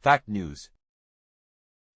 Fact News.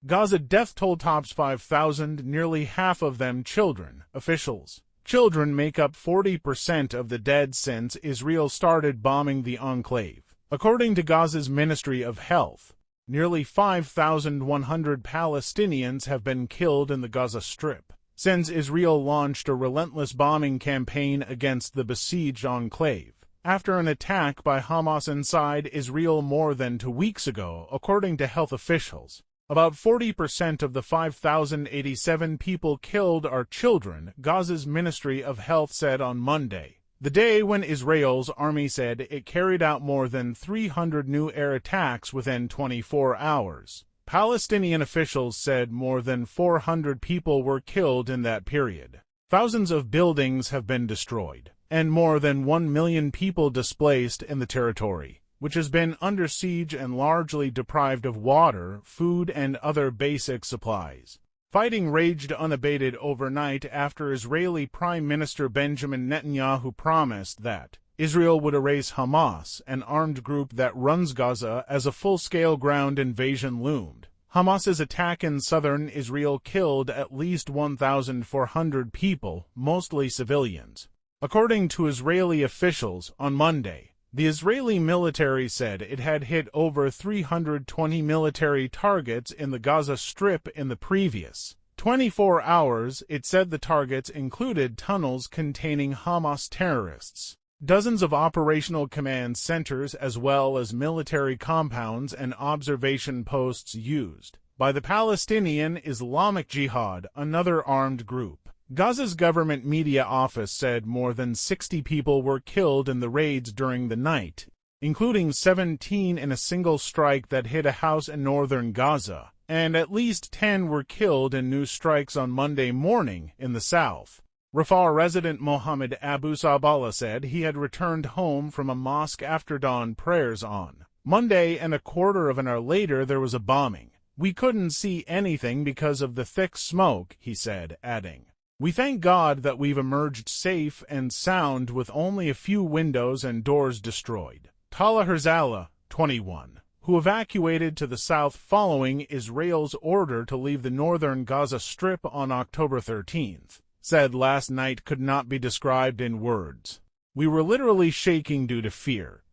Gaza death toll tops 5,000, nearly half of them children, officials. Children make up 40% of the dead since Israel started bombing the enclave. According to Gaza's Ministry of Health, nearly 5,100 Palestinians have been killed in the Gaza Strip since Israel launched a relentless bombing campaign against the besieged enclave after an attack by Hamas inside Israel more than 2 weeks ago, according to health officials. About 40% of the 5,087 people killed are children, Gaza's Ministry of Health said on Monday, the day when Israel's army said it carried out more than 300 new air attacks within 24 hours. Palestinian officials said more than 400 people were killed in that period. Thousands of buildings have been destroyed, and more than 1 million people displaced in the territory, which has been under siege and largely deprived of water, food, and other basic supplies. Fighting raged unabated overnight after Israeli Prime Minister Benjamin Netanyahu promised that Israel would erase Hamas, an armed group that runs Gaza, as a full-scale ground invasion loomed. Hamas's attack in southern Israel killed at least 1,400 people, mostly civilians. According to Israeli officials, on Monday, the Israeli military said it had hit over 320 military targets in the Gaza Strip in the previous 24 hours. It said the targets included tunnels containing Hamas terrorists, dozens of operational command centers, as well as military compounds and observation posts used by the Palestinian Islamic Jihad, another armed group. Gaza's government media office said more than 60 people were killed in the raids during the night, including 17 in a single strike that hit a house in northern Gaza, and at least 10 were killed in new strikes on Monday morning in the south. Rafah resident Mohammed Abu Sabala said he had returned home from a mosque after dawn prayers on Monday, and a quarter of an hour later there was a bombing. We couldn't see anything because of the thick smoke, he said, adding, "We thank God that we've emerged safe and sound with only a few windows and doors destroyed." Tala Herzala, 21, who evacuated to the south following Israel's order to leave the northern Gaza Strip on October 13th, said last night could not be described in words. "We were literally shaking due to fear.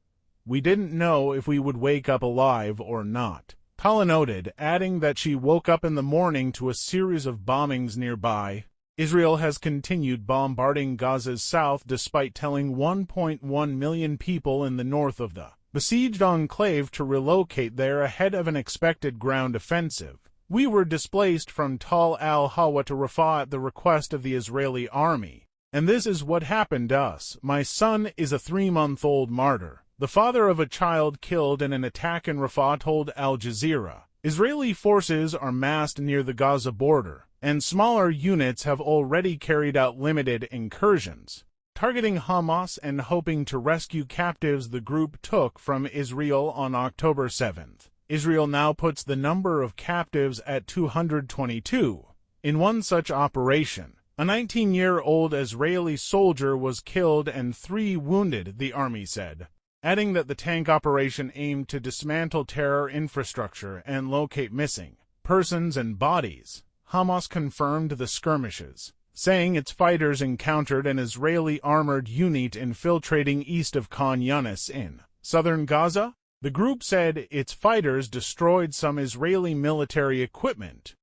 We didn't know if we would wake up alive or not." Tala noted, adding that she woke up in the morning to a series of bombings nearby. Israel has continued bombarding Gaza's south despite telling 1.1 million people in the north of the besieged enclave to relocate there ahead of an expected ground offensive. "We were displaced from Tal al-Hawa to Rafah at the request of the Israeli army, and this is what happened to us. My son is a 3-month-old martyr, the father of a child killed in an attack in Rafah, told Al Jazeera. Israeli forces are massed near the Gaza border, and smaller units have already carried out limited incursions, targeting Hamas and hoping to rescue captives the group took from Israel on October 7th. Israel now puts the number of captives at 222. In one such operation, a 19-year-old Israeli soldier was killed and 3 wounded, the army said, adding that the tank operation aimed to dismantle terror infrastructure and locate missing persons and bodies. Hamas confirmed the skirmishes, saying its fighters encountered an Israeli armored unit infiltrating east of Khan Yunis in southern Gaza. The group said its fighters destroyed some Israeli military equipment,